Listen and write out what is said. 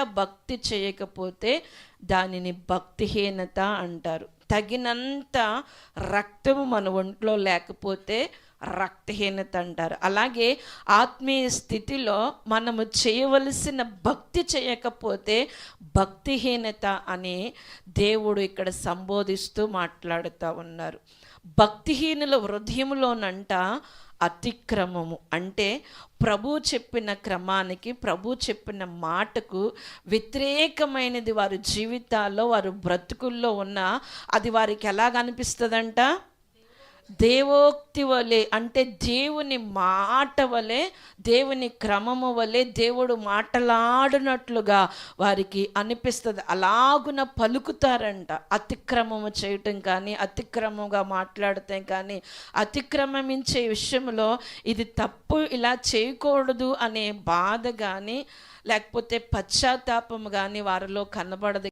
భక్తి చేయకపోతే దానిని భక్తిహీనత అంటారు. తగినంత రక్తము మన ఒంట్లో లేకపోతే రక్తహీనత అంటారు. అలాగే ఆత్మీయ స్థితిలో మనము చేయవలసిన భక్తి చేయకపోతే భక్తిహీనత అని దేవుడు ఇక్కడ సంబోధిస్తూ మాట్లాడుతూ ఉన్నారు. భక్తిహీనుల హృదయంలోనంట అతిక్రమము అంటే ప్రభు చెప్పిన క్రమానికి, ప్రభు చెప్పిన మాటకు వ్యతిరేకమైనది వారి జీవితాల్లో, వారి బ్రతుకుల్లో ఉన్న అది వారికి ఎలాగ అనిపిస్తుందంట? దేవోక్తి వలె, అంటే దేవుని మాట వలె, దేవుని క్రమము వలె, దేవుడు మాటలాడినట్లుగా వారికి అనిపిస్తుంది. అలాగున పలుకుతారంట. అతిక్రమము చేయటం కానీ, అతిక్రమంగా మాట్లాడటం కానీ, అతిక్రమించే విషయంలో ఇది తప్పు, ఇలా చేయకూడదు అనే బాధ కానీ లేకపోతే పశ్చాత్తాపం కానీ వారిలో కనబడదు.